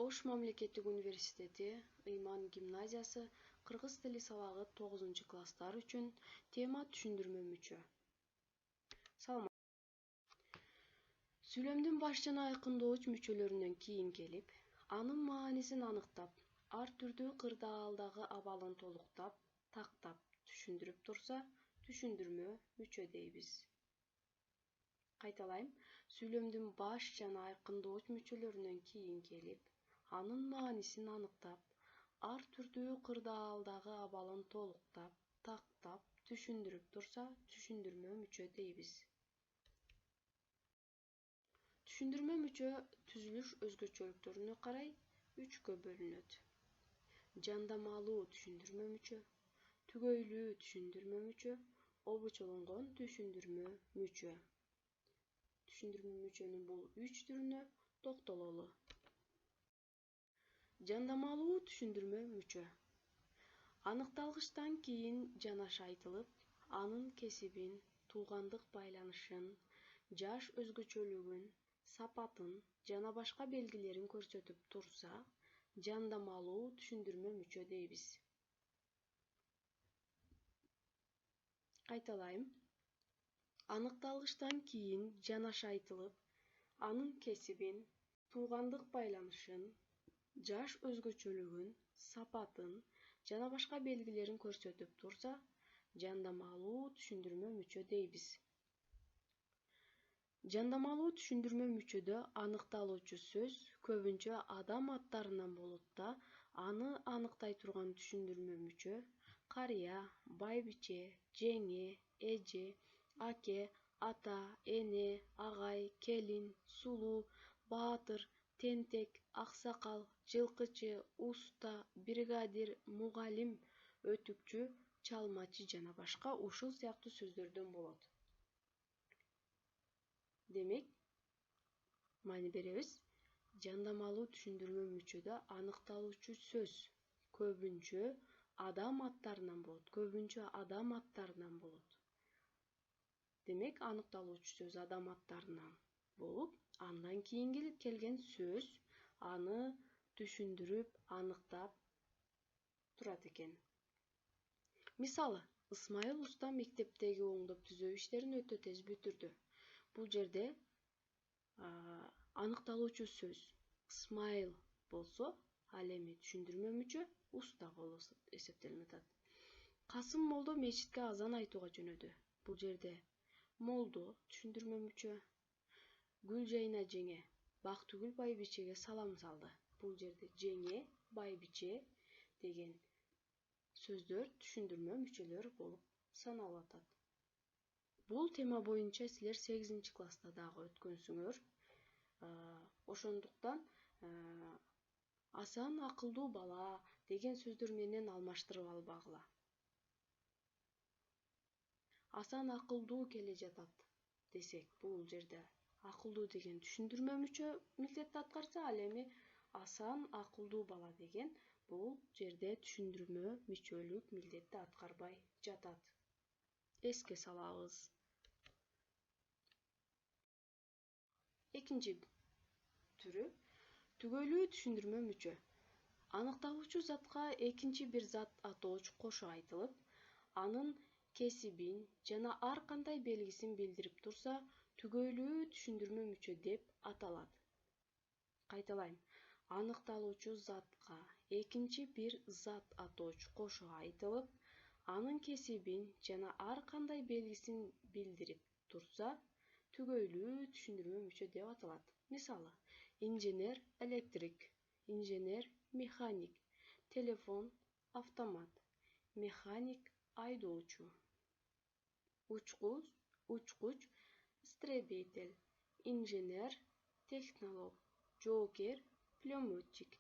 Ош мамлекеттик университети Ыйман гимназиясы кыргыз тили сабагы 9-класстар үчүн тема түшүндүрмө мүчө. Сүйлөмдүн баш жана айкындооч мүчөлөрүнөн кийин келип, анын маанисин аныктап, ар түрдүү кырдаалдагы абалын толуктап, тактап түшүндүрүп турса, түшүндүрмө мүчө дейбиз. Кайталайм, сүйлөмдүн баш жана айкындооч мүчөлөрүнөн кийин келип, анын маанисин аныктап, ар түрдүү кырдаалдагы абалын толуктап, тактап түшүндүрүп турса, түшүндүрмө мүчө дейбиз. Түшүндүрмө мүчө түзүлүш өзгөчөлүктөрүнө карай 3кө бөлүнөт. Жандамалуу түшүндүрмө мүчө, түгөйлүү түшүндүрмө мүчө, обучолонгон түшүндүрмө мүчө. Түшүндүрмө мүчөнүн бул 3 түрүнө токтололу. Жандамалуу түшүндүрмө мүчө. Аныкталгычтан кийин жанаша айтылып, анын кесибин, туугандык байланышын, жаш өзгөчөлүгүн, сапатын жана башка белгилерин көрсөтүп турса, жандамалуу түшүндүрмө мүчө дейбиз. Кайталайм. Аныкталгычтан кийин жанаша айтылып, анын кесибин, туугандык байланышын, жаш өзгөчөлүгүн, сапатын жана башка белгилерин көрсөтүп турса, жандамалуу түшүндүрмө мүчө дейбиз. Жандамалуу түшүндүрмө мүчөдө аныкталуучу сөз көбүнчө адам аттарынан болот да, аны аныктай турган түшүндүрмө мүчө карыя, байбиче, жеңе, эже, аке, ата, эне, агай, келин, сулуу, баатыр, тентек, аксакал, жылкычы, уста, бригадир, мугалим, өтүкчү, чалмачы жана башка ушул сыяктуу сөздөрдөн болот. Демек, маани беребиз. Жандамалуу түшүндүрмө мүчөдө аныкталуучу сөз көбүнчө адам аттарынан болот. Демек, аныкталуучу сөз адам аттарынан болуп, андан кийин келген сөз аны түшүндүрүп, аныктап турат экен. Мисалы, Ысмайыл уста мектептеги оңдоп түзөө иштерин өтө тез бүтүрдү. Бул жерде аныкталуучу сөз Ысмайыл болсо, ал эми түшүндүрмө мүчө уста болуп эсептелип атат. Касым молдо мечитке азан айтууга жөнөдү. Бул жерде молдо түшүндүрмө мүчө. Гүлжайна жеңе Бактыгүл байбичеге салам салды. Бул жерде жеңе, байбиче деген сөздөр түшүндүрмө мүчөлөр болуп саналып атат. Бул тема боюнча силер 8-класста дагы өткөнсүңөр. Ошондуктан Асан акылдуу бала деген сөздөр менен алмаштырып албагыла. Асан акылдуу келе жатат десек, бул жерде акылдуу деген түшүндүрмө мүчө милдетти аткарса, ал эми Асан акылдуу бала деген бул жерде түшүндүрмө мүчөлүк милдетти аткарбай жатат. Эске салабыз. Экинчи түрү түгөйлүү түшүндүрмө мүчө. Аныкталуучу затка экинчи бир зат атооч кошо айтылып, анын кесибин жана ар кандай белгисин билдирип турса, түгөйлүү түшүндүрмө мүчө деп аталат. Кайталайм. Аныкталуучу затка экинчи бир зат атооч кошо айтылып, анын кесибин жана ар кандай белгисин билдирип турса, түгөйлүү түшүндүрмө мүчө деп аталат. Мисалы, инженер — электрик, инженер — механик, телефон — автомат, механик — айдоочу, учкуч — истребитель, инженер — технолог, жоокер — пулеметчик,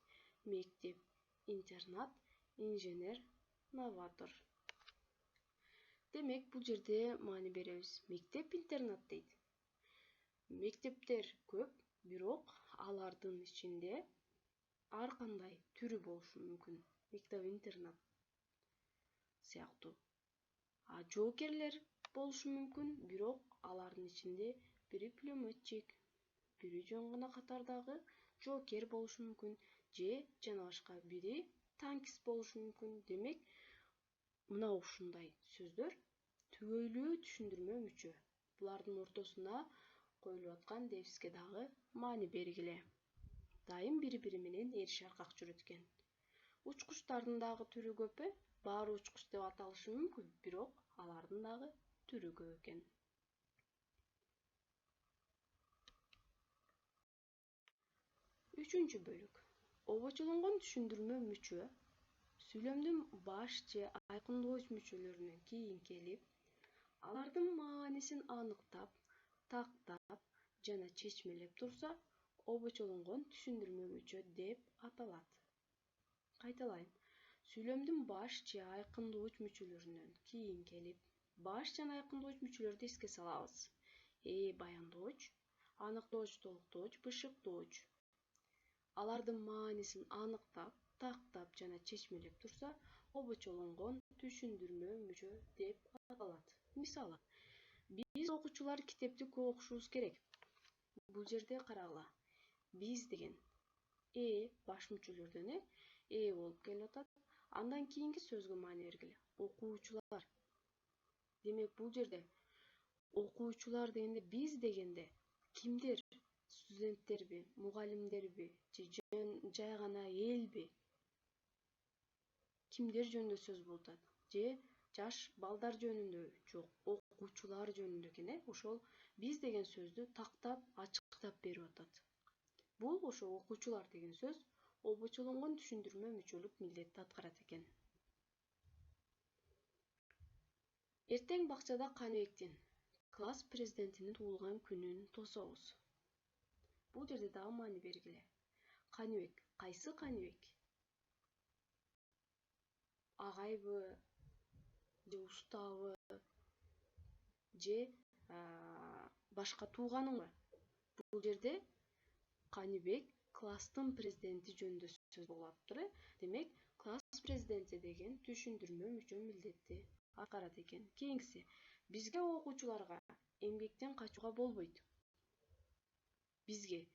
мектеп — интернат, инженер — новатор. Демек, бул жерде маани беребиз. Мектеп-интернат дейт. Мектептер көп, бирок алардын ичинде ар кандай түрү болушу мүмкүн. Мектеп-интернат сыяктуу. Жоокерлер болушу мүмкүн, бирок алардын ичинде бири пулеметчик, бири жөн гана катардагы жоокер болушу мүмкүн. же жана башка бири танкист болушу мүмкүн. Демек, мына ушундай сөздөр түгөйлүү түшүндүрмө мүчө. Булардын ортосуна коюлуп аткан дефиске дагы маани бергиле. Дайым бири-бири менен эриш аркак жүрөт экен. Учкучтардын дагы түрү көп Баары учкуч деп аталышы мүмкүн, бирок алардын дагы түрү көп экен. Үчүнчү бөлүк. Обочолонгон түшүндүрмө мүчө сүйлөмдүн баш же айкындоочу мүчөлөрүнөн кийин келип, алардын маанисин аныктап, тактап жана чечмелеп турса, обочолонгон түшүндүрмө мүчө деп аталат. Кайталайм. Сүйлөмдүн баш же айкындооч мүчөлөрүнөн кийин келип, баш жана айкындооч мүчөлөрдү эске салабыз. Баяндооч, аныктооч, толуктооч, бышыктооч. Алардын маанисин аныктап, тактап жана чечмелеп турса, обочолонгон түшүндүрмө мүчө деп аталат. Мисалы, биз окуучулар китепти көп окушубуз керек. Бул жерде карагыла. Биз деген баш мүчөлөрдөн болуп келип атат. Андан кийинки сөзгө маани бергиле. Окуучулар. Демек, бул жерде окуучулар дегенде биз дегенде кимдер? Студенттерби, мугалимдерби, же жай гана элби? Кимдер жөнүндө сөз болуп атат? Же жаш балдар жөнүндөбү? Жок, окуучулар жөнүндө экен. Ошол биз деген сөздү тактап, ачыктап берип атат. Бул ошо окуучулар деген сөз обочолонгон түшүндүрмө мүчөлүк милдетти аткарат экен. Эртең бакчада Каныбектин, класс президентинин туулган күнүн тособуз. Бул жерде дагы маани бергиле. Каныбек, кайсы Каныбек? Агайбы, же устабы, же башка тууганыңбы? Бул жерде Каныбек класстын президенти жөнүндө сөз болуп атыптыр. Демек, класс президенти деген түшүндүрмө мүчө милдетти аткарат экен. Кийинкиси, бизге окуучуларга эмгектен качууга болбойт. Бизге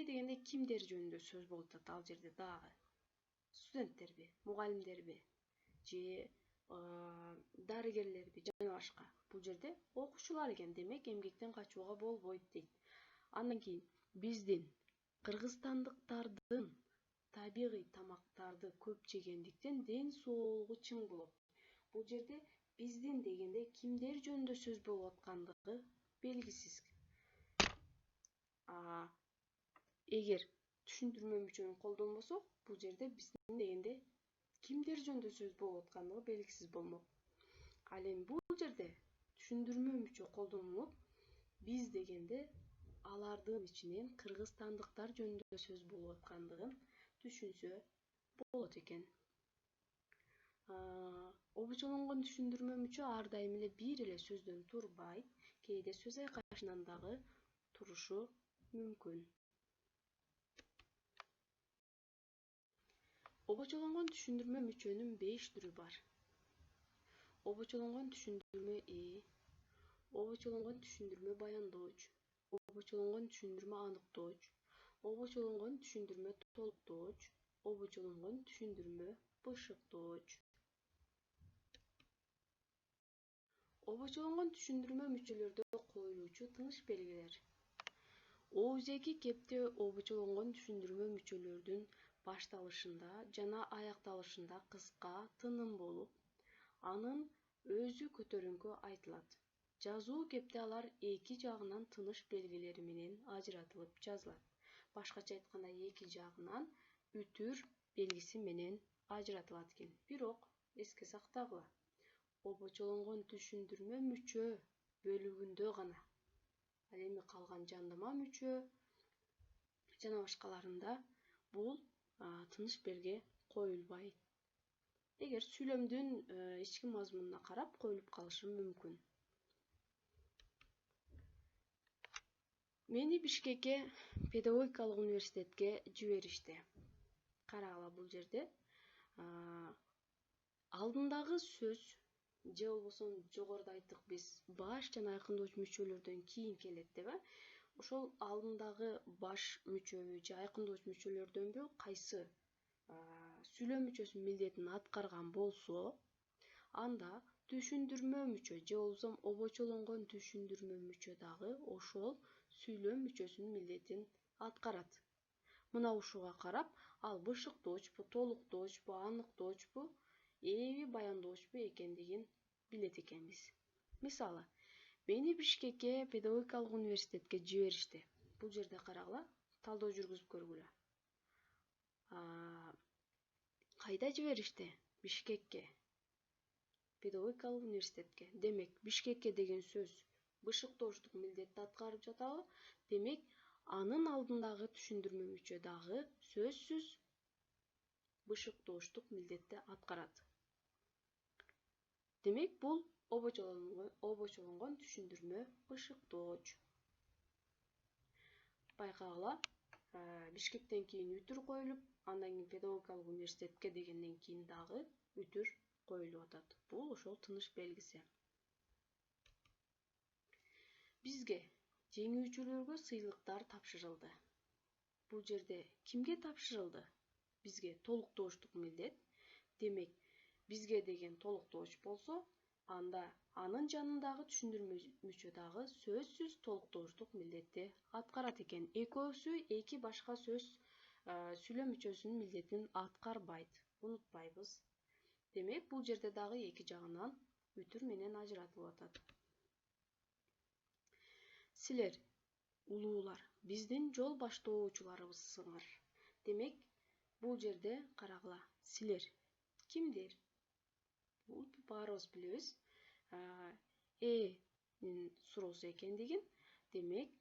дегенде кимдер жөнүндө сөз болуп атат ал жерде дагы? Студенттерби, мугалимдерби, же дарыгерлерби жана башка? Бул жерде окуучулар экен. Демек, эмгектен качууга болбойт дейт. Андан кийин биздин кыргызстандыктардын табигый тамактарды көп жегендиктен ден соолугу чың болот. Бул жерде биздин дегенде кимдер жөнүндө сөз болуп аткандыгы белгисиз. Эгер түшүндүрмө мүчөнү колдонбосок, бул жерде биздин дегенде кимдер жөнүндө сөз болуп аткандыгы белгисиз болмок. Ал эми бул жерде түшүндүрмө мүчө колдонулуп, биз дегенде алардын ичинен кыргызстандыктар жөнүндө сөз болуп аткандыгын түшүнсө болот экен. Обочолонгон түшүндүрмө мүчө ар дайым эле бир эле сөздөн турбайт, кээде сөз айкашынан дагы турушу мүмкүн. Обочолонгон түшүндүрмө мүчөнүн 5 түрү бар. Обочолонгон түшүндүрмө обочолонгон түшүндүрмө баяндооч, обочолонгон түшүндүрмө аныктооч, обочолонгон түшүндүрмө толуктооч, обочолонгон түшүндүрмө бышыктооч. Обочолонгон түшүндүрмө мүчөлөрдө коюлуучу тыныш белгилер. Оозеги кепте обочолонгон түшүндүрмө мүчөлөрдүн башталышында жана аякталышында кыска тыным болуп, анын өзү көтөрүңкү айтылат. Жазуу кепте алар эки жагынан тыныш белгилери менен ажыратылып жазылат. Башкача айтканда, эки жагынан үтүр белгиси менен ажыратылат экен. Бирок эске сактагыла, обочолонгон түшүндүрмө мүчө бөлүгүндө гана. Ал эми калган жандама мүчө жана башкаларында бул тыныш белге коюлбайт. Эгер сүйлөмдүн ички мазмунуна карап коюлуп калышы мүмкүн. Мени Бишкекке педагогикалык университетке жиберишти. Карагыла, бул жерде алдындагы сөз же болбосо жогоруда айттык биз баш жана айкындоочу мүчөлөрдөн кийин келет деп. ошол алдындагы баш мүчөбү же айкындооч мүчөлөрдөнбү кайсы сүйлөм мүчөсүнүн милдетин аткарган болсо, анда түшүндүрмө мүчө же болбосо обочолонгон түшүндүрмө мүчө дагы ошол сүйлөм мүчөсүнүн милдетин аткарат. Мына ушуга карап, ал бышыктоочпу, толуктоочпу, аныктоочпу, эби баяндоочпу экендигин билет экенбиз. Мисалы, мени Бишкекке педагогикалык университетке жиберишти. Бул жерде карагыла, талдоо жүргүзүп көргүлө. Кайда жиберишти? Бишкекке. Педагогикалык университетке. Демек, Бишкекке деген сөз бышыктоочтук милдетти аткарып жатабы? Демек, анын алдындагы түшүндүрмө мүчө дагы сөзсүз бышыктоочтук милдетти аткарат. Демек, бул обочолонгон түшүндүрмө бышыктооч. Байкагыла, Бишкектен кийин үтүр коюлуп, андан кийин педагогикалык университетке дегенден кийин дагы үтүр коюлуп атат. Бул ошол тыныш белгиси. Бизге жеңүүчүлөргө сыйлыктар тапшырылды. Бул жерде кимге тапшырылды? Бизге толуктоочтук милдет. Демек, бизге деген толуктооч болсо, анда анын жанындагы түшүндүрмө мүчө дагы сөзсүз толуктоочтук милдетти аткарат экен. Экөөсү эки башка сөз сүйлөм мүчөсүнүн милдетин аткарбайт. Унутпайбыз. Демек, бул жерде дагы эки жагынан үтүр менен ажыратылып атат. Силер, улуулар, биздин жол баштоочуларыбызсыңар. Демек, бул жерде карагыла, силер кимдер? Бул баарыбыз билебиз. Суроосу экендигин. Демек,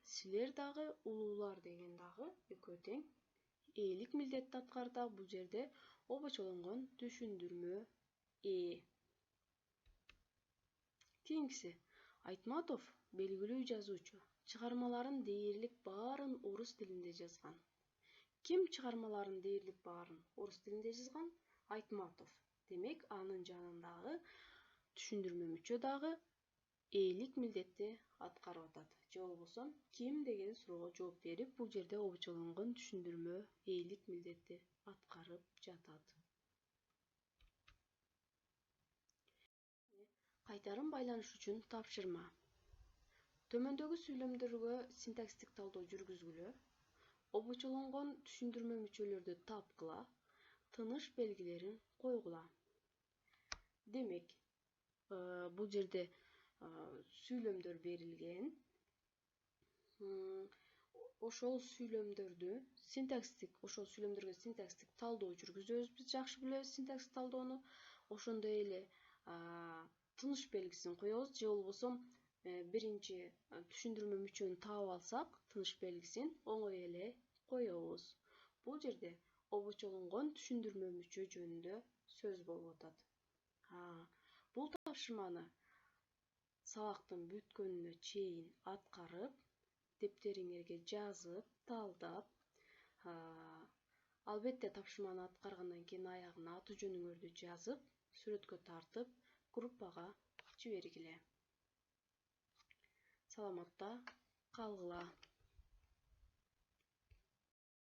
силер дагы улуулар деген дагы экөө тең ээлик милдетти аткарат. Бул жерде обочолонгон түшүндүрмө Кийинкиси, Айтматов белгилүү жазуучу. Чыгармаларын дээрлик баарын орус тилинде жазган. Ким чыгармаларын дээрлик баарын орус тилинде жазган? Айтматов. Демек, анын жанындагы түшүндүрмө мүчө дагы ээлик милдетти аткарып атат. Же болбосо, ким деген суроого жооп берип, бул жерде обочолонгон түшүндүрмө ээлик милдетти аткарып жатат. Кайтарым байланыш үчүн тапшырма. Төмөндөгү сүйлөмдөргө синтаксистик талдоо жүргүзгүлө. Обочолонгон түшүндүрмө мүчөлөрдү тапкыла. Тыныш белгилерин койгула. Демек, бул жерде сүйлөмдөр берилген. Ошол сүйлөмдөргө синтаксистик талдоо жүргүзөбүз. Биз жакшы билебиз синтаксистик талдоону. Ошондой эле тыныш белгисин коебуз, же болбосо биринчи түшүндүрмө мүчөнү таап алсак, тыныш белгисин оңой эле коебуз. Бул жерде обочолонгон түшүндүрмө мүчө жөнүндө сөз болуп атат. Бул тапшырманы сабактын бүткөнүнө чейин аткарып, дептериңерге жазып, талдап, албетте тапшырманы аткаргандан кийин аягына аты жөнүңөрдү жазып, сүрөткө тартып, группага жибергиле. Саламатта калгыла.